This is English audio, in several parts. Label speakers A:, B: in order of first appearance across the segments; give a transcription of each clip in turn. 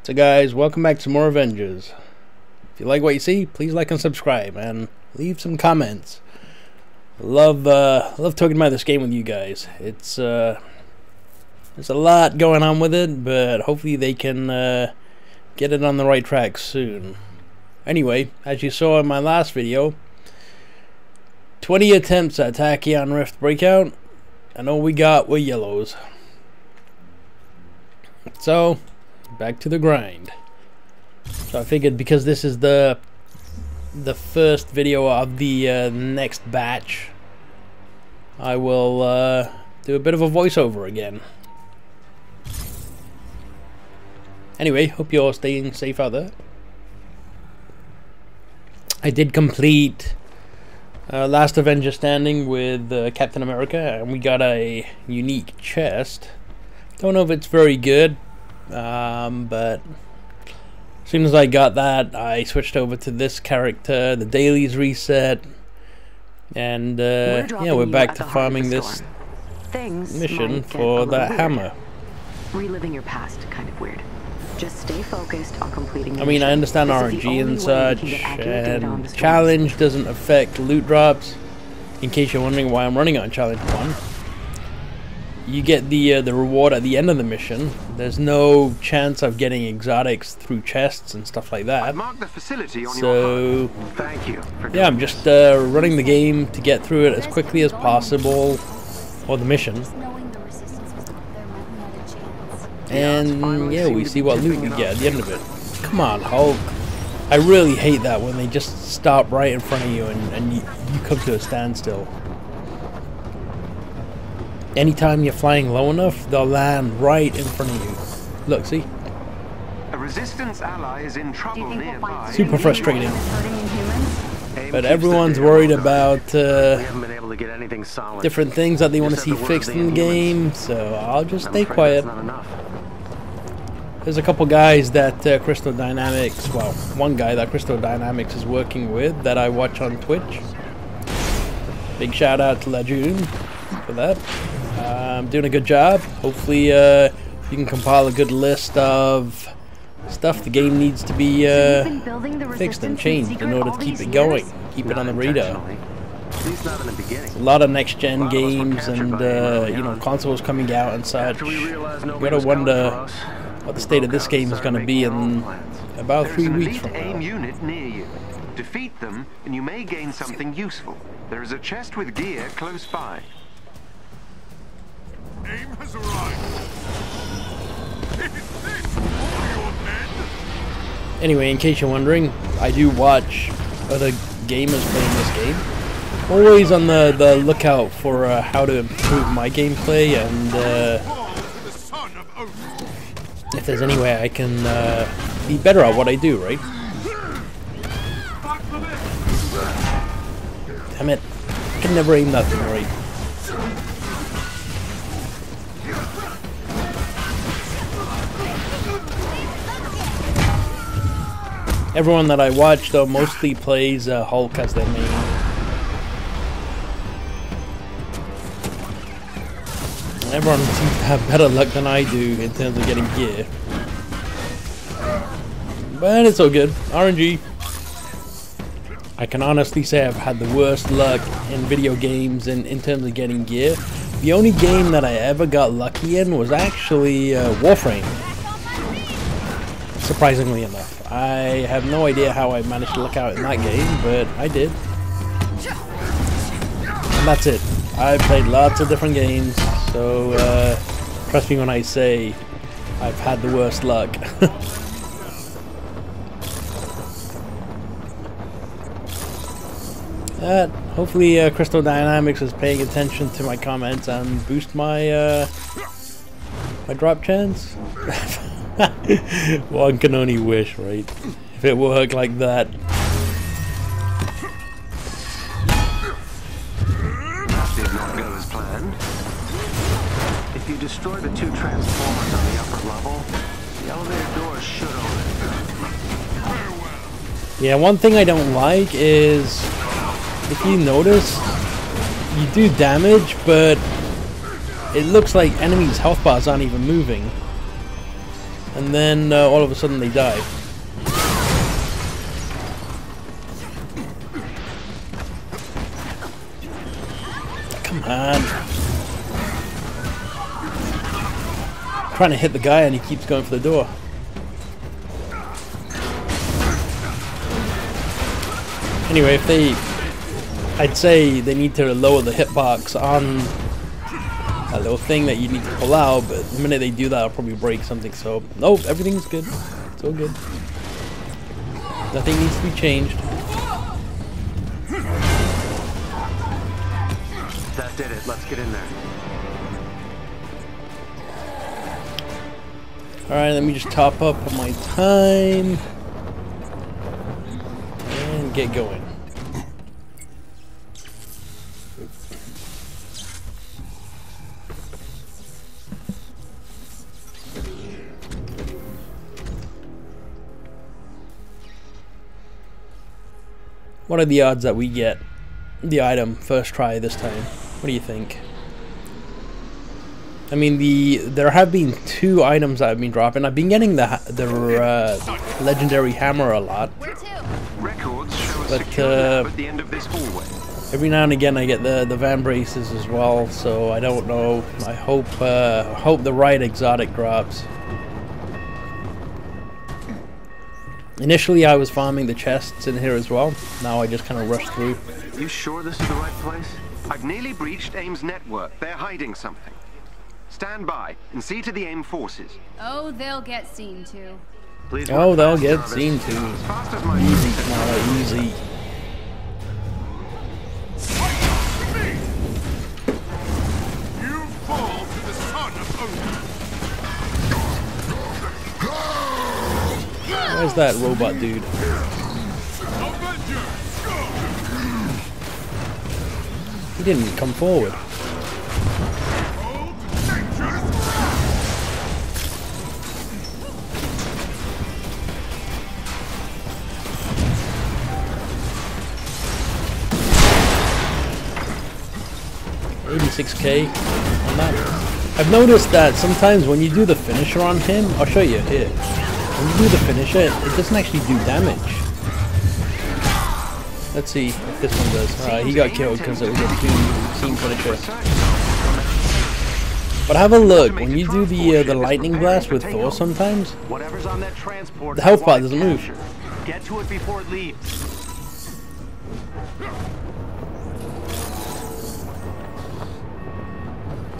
A: So guys, welcome back to more Avengers. If you like what you see, please like and subscribe and leave some comments. Love talking about this game with you guys. It's there's a lot going on with it, but hopefully they can get it on the right track soon. Anyway, as you saw in my last video, 20 attempts at Tachyon Rift Breakout, and all we got were yellows. So back to the grind. So I figured because this is the first video of the next batch, I will do a bit of a voiceover again. Anyway, hope you're staying safe out there. I did complete last Avenger standing with Captain America, and we got a unique chest. Don't know if it's very good, but as soon as I got that, I switched over to this character. The dailies reset, and yeah, we're back to farming this mission for that hammer.
B: Reliving your past, kind of weird. Just stay focused on completing.
A: I mean, I understand RNG and such, and challenge doesn't affect loot drops. In case you're wondering why I'm running on challenge 1, you get the reward at the end of the mission. There's no chance of getting exotics through chests and stuff like that. So yeah, I'm just running the game to get through it as quickly as possible, or the mission. And yeah, we see what loot we get at the end of it. Come on, Hulk. I really hate that when they just stop right in front of you and you come to a standstill. Anytime you're flying low enough, they'll land right in front of you. Look, see?
C: A resistance ally is in trouble nearby.
A: Super frustrating. But everyone's worried about different things that they want to see fixed in the game, so I'll just stay quiet. There's a couple guys that Crystal Dynamics, well, one guy that Crystal Dynamics is working with that I watch on Twitch. Big shout out to Lajoon for that. Doing a good job. Hopefully you can compile a good list of stuff the game needs to be fixed and changed in order to keep it going, keep it on the radar. A lot of next gen games and you know, consoles coming out and such. You gotta wonder what the state of this game is going to be in about 3 weeks from now.
C: Unit near you. Defeat them and you may gain something useful. There is a chest with gear close by.
D: Aim has arrived. Is this all your men?
A: Anyway, in case you're wondering, I do watch other gamers playing this game. Always on the lookout for how to improve my gameplay, and if there's any way I can be better at what I do, right? Damn it, I can never aim that thing right. Everyone that I watch, though, mostly plays Hulk as their main. Everyone seems to have better luck than I do in terms of getting gear. But it's all good. RNG. I can honestly say I've had the worst luck in video games in terms of getting gear. The only game that I ever got lucky in was actually Warframe. Surprisingly enough. I have no idea how I managed to luck out in that game, but I did. And that's it. I've played lots of different games, so trust me when I say I've had the worst luck. Hopefully Crystal Dynamics is paying attention to my comments and boost my my drop chance. One can only wish, right? If it worked like that.
C: Did not go as planned. If you destroy the 2 transformers on the upper level, the elevator doors should open.
A: Yeah, one thing I don't like is, if you notice, you do damage, but it looks like enemies' health bars aren't even moving. and then all of a sudden they die. Come on. Trying to hit the guy and he keeps going for the door. Anyway, if they... I'd say they need to lower the hitbox on that little thing that you need to pull out, but the minute they do that, I'll probably break something. So, nope, everything's good. It's all good. Nothing needs to be changed.
C: That did it. Let's get in there.
A: Alright, let me just top up on my time and get going. What are the odds that we get the item first try this time? What do you think? I mean, there have been 2 items that I've been dropping. I've been getting the legendary hammer a lot,
C: Records show a
A: but
C: secure lab at the end of this hallway.
A: every now and again I get the van braces as well. So I don't know. I hope the right exotic drops. Initially, I was farming the chests in here as well. Now I just kind of rush through.
C: You sure this is the right place? I've nearly breached AIM's network. They're hiding something. Stand by and see to the AIM forces.
E: Oh, they'll get seen to.
C: Please
A: Oh,
C: work
A: they'll
C: fast,
A: get
C: Jarvis.
A: seen to.
C: As fast as my
A: Easy, Kamala, easy.
D: You fall to the son of Odin.
A: Where's that robot dude?
D: Avengers.
A: He didn't come forward.
D: Hold dangerous.
A: 86k on that. I've noticed that sometimes when you do the finisher on him, I'll show you here. When you do the finisher, it doesn't actually do damage. Let's see if this one does. He got killed because it was a team finisher. But have a look, when you do the lightning blast with Thor sometimes,
C: Whatever's on that transport,
A: the health
C: I
A: bar
C: want
A: doesn't move.
C: captured. Get to it before it leaves.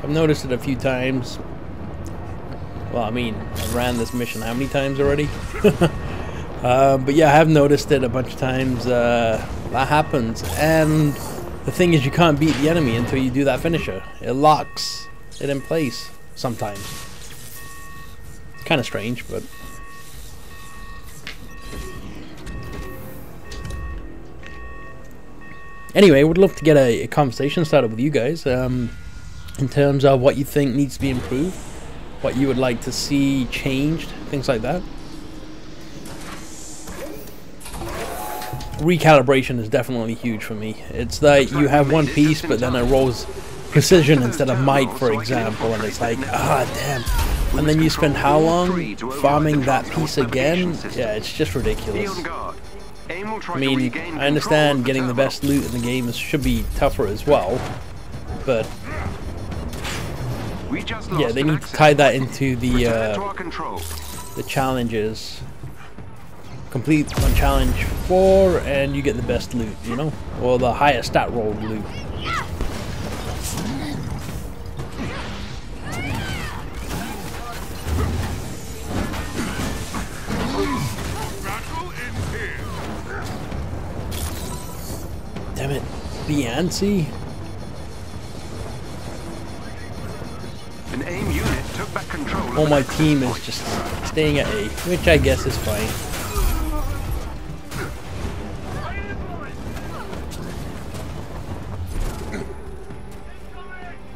A: I've noticed it a few times. Well, I mean, I ran this mission how many times already? But yeah, I have noticed it a bunch of times. That happens, and the thing is, you can't beat the enemy until you do that finisher. It locks it in place sometimes. It's kind of strange, but anyway, would love to get a conversation started with you guys in terms of what you think needs to be improved, what you would like to see changed, things like that. Recalibration is definitely huge for me. It's like you have one piece, but then it rolls precision instead of might, for example, and it's like, ah, damn. And then you spend how long farming that piece again? Yeah, it's just ridiculous. I mean, I understand getting the best loot in the game should be tougher as well, but yeah, they need to tie that into the challenges. Complete on challenge 4 and you get the best loot, you know, or the highest stat roll loot. Damn it, Beyonce.
C: An AIM unit took back control.
A: Oh, my team is just staying at A, which I guess is fine.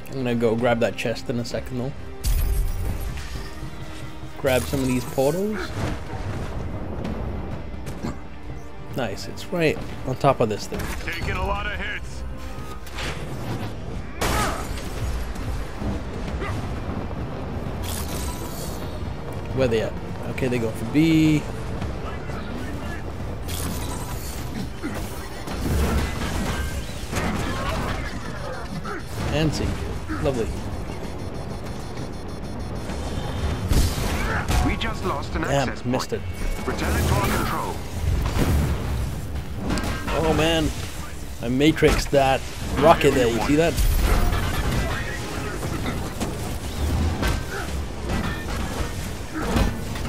A: I'm gonna go grab that chest in a second though. Grab some of these portals. Nice, it's right on top of this thing.
D: Taking a lot of hits.
A: Where they at? Okay, they go for B. And C. Lovely.
C: We just lost an
A: Damn,
C: access
A: missed
C: point.
A: it.
C: Return it to our control.
A: Oh man, I matrixed that rocket there, you see that?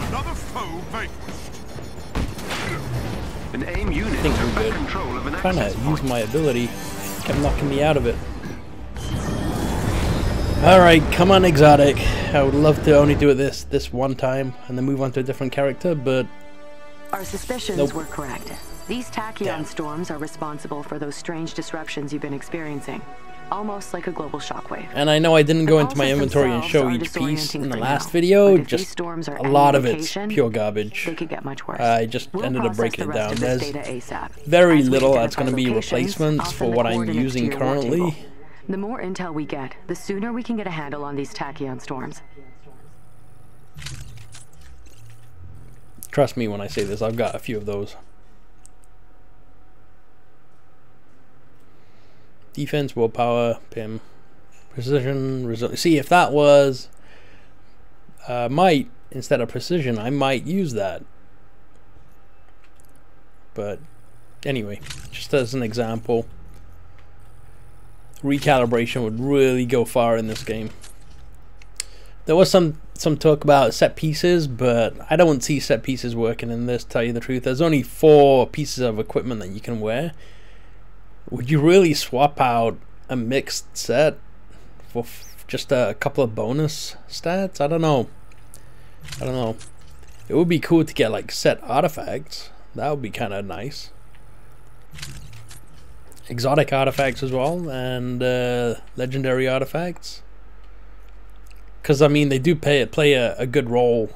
D: Another foe vanquished.
C: An AIM unit
A: I think
C: took
A: we're
C: back
A: good.
C: control of an
A: I'm trying to
C: access
A: use
C: point.
A: my ability, kept knocking me out of it. Alright, come on Exotic. I would love to only do it this one time and then move on to a different character, but
B: Our suspicions
A: Nope.
B: were correct. These tachyon
A: Damn.
B: storms are responsible for those strange disruptions you've been experiencing. Almost like a global shockwave.
A: and I know I didn't
B: The
A: go into my
B: pulses
A: inventory and
B: themselves
A: show
B: are
A: each piece
B: disorienting
A: in the
B: for
A: last
B: now,
A: video,
B: but if
A: just
B: these storms are
A: a
B: any
A: lot of it's
B: indication,
A: pure garbage.
B: They could get much worse.
A: I just
B: We'll
A: ended up
B: process
A: breaking
B: the
A: it
B: rest
A: down.
B: of this
A: There's
B: data ASAP.
A: very
B: As we
A: little that's
B: identify
A: going to be
B: locations,
A: replacements
B: I'll
A: for
B: send the
A: what I'm
B: coordinates to
A: using
B: your war
A: currently.
B: table. The more intel we get, the sooner we can get a handle on these tachyon storms.
A: Trust me when I say this, I've got a few of those. Defense, willpower, PIM, precision, resilience. See, if that was might instead of precision, I might use that. But anyway, just as an example, recalibration would really go far in this game. There was some talk about set pieces, but I don't see set pieces working in this, to tell you the truth. There's only 4 pieces of equipment that you can wear. Would you really swap out a mixed set for just a couple of bonus stats? I don't know. It would be cool to get like set artifacts. That would be kind of nice. Exotic artifacts as well, and legendary artifacts. Because I mean, they do play a good role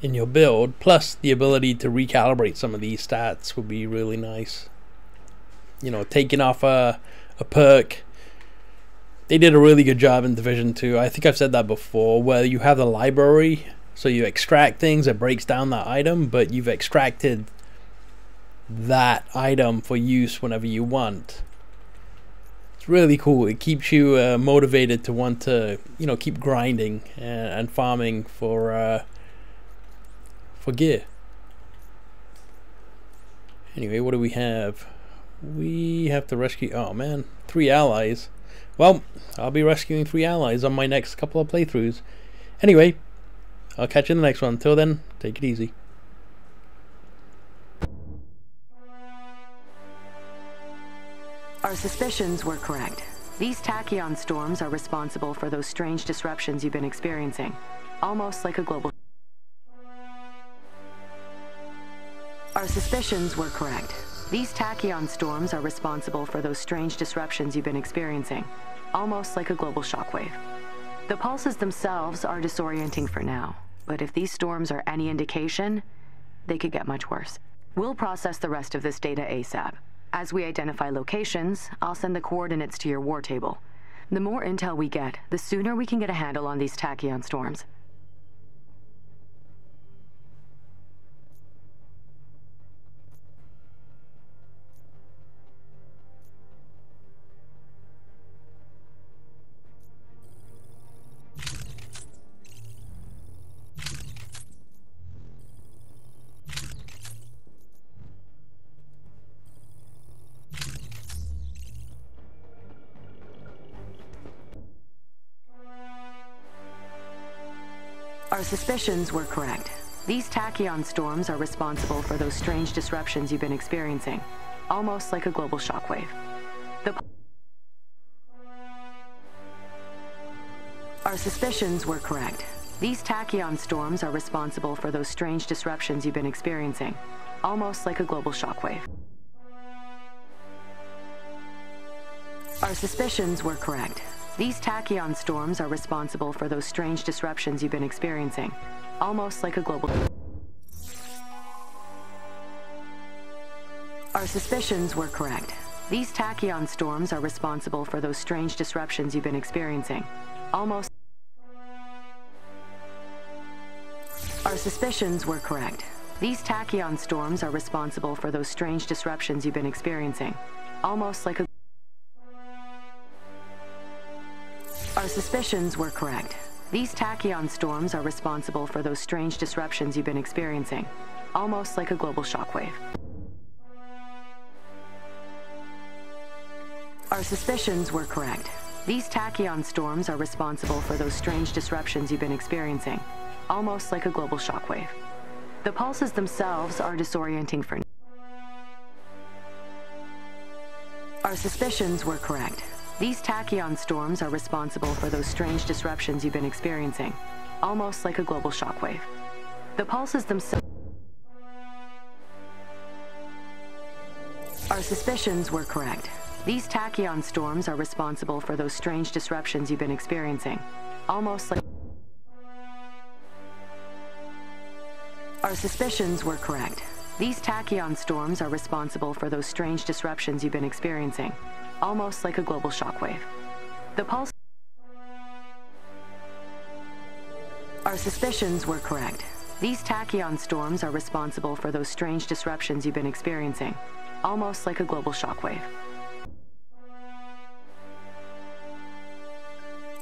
A: in your build. Plus, the ability to recalibrate some of these stats would be really nice. You know, taking off a perk. They did a really good job in Division 2. I think I've said that before, where you have the library, so you extract things, it breaks down that item, but you've extracted that item for use whenever you want. It's really cool. It keeps you motivated to want to, you know, keep grinding and farming for gear. Anyway, what do we have? We have to rescue, oh man, 3 allies. Well, I'll be rescuing 3 allies on my next couple of playthroughs. Anyway, I'll catch you in the next one. Until then, take it easy.
B: Our suspicions were correct. These tachyon storms are responsible for those strange disruptions you've been experiencing. Almost like a global... Our suspicions were correct. These tachyon storms are responsible for those strange disruptions you've been experiencing. Almost like a global shockwave. The pulses themselves are disorienting for now, but if these storms are any indication, they could get much worse. We'll process the rest of this data ASAP. As we identify locations, I'll send the coordinates to your war table. The more intel we get, the sooner we can get a handle on these tachyon storms. Our suspicions were correct. These tachyon storms are responsible for those strange disruptions you've been experiencing. Almost like a global shockwave. Our suspicions were correct. These tachyon storms are responsible for those strange disruptions you've been experiencing. Almost like a global shockwave. Our suspicions were correct. These tachyon storms are responsible for those strange disruptions you've been experiencing. Almost like a global... Our suspicions were correct. These tachyon storms are responsible for those strange disruptions you've been experiencing. Almost... Our suspicions were correct. These tachyon storms are responsible for those strange disruptions you've been experiencing. Almost like a... Our suspicions were correct. These tachyon storms are responsible for those strange disruptions you've been experiencing. Almost like a global shockwave. Our suspicions were correct. These tachyon storms are responsible for those strange disruptions you've been experiencing. Almost like a global shockwave. The pulses themselves are disorienting for... Our suspicions were correct. These tachyon storms are responsible for those strange disruptions you've been experiencing. Almost like a global shockwave. The pulses themselves... Our suspicions were correct. These tachyon storms are responsible for those strange disruptions you've been experiencing. Almost like... Our suspicions were correct. These tachyon storms are responsible for those strange disruptions you've been experiencing. Almost like a global shockwave. The pulse... Our suspicions were correct. These tachyon storms are responsible for those strange disruptions you've been experiencing. Almost like a global shockwave.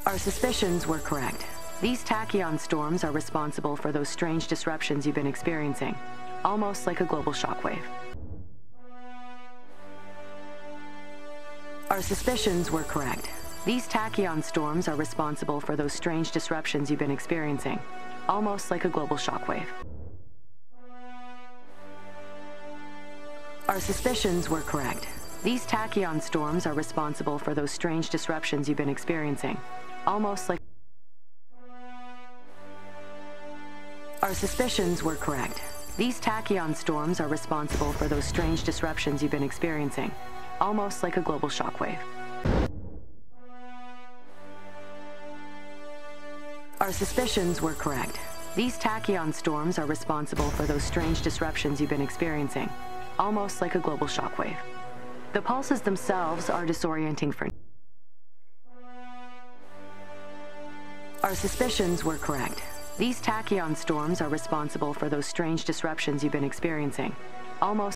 B: Our suspicions were correct. These tachyon storms are responsible for those strange disruptions you've been experiencing. Almost like a global shockwave. Our suspicions were correct. These tachyon storms are responsible for those strange disruptions you've been experiencing. Almost like a global shockwave. Our suspicions were correct. These tachyon storms are responsible for those strange disruptions you've been experiencing. Almost like... Our suspicions were correct. These tachyon storms are responsible for those strange disruptions you've been experiencing. Almost like a global shockwave. Our suspicions were correct. These tachyon storms are responsible for those strange disruptions you've been experiencing. Almost like a global shockwave. The pulses themselves are disorienting for... Our suspicions were correct. These tachyon storms are responsible for those strange disruptions you've been experiencing. Almost...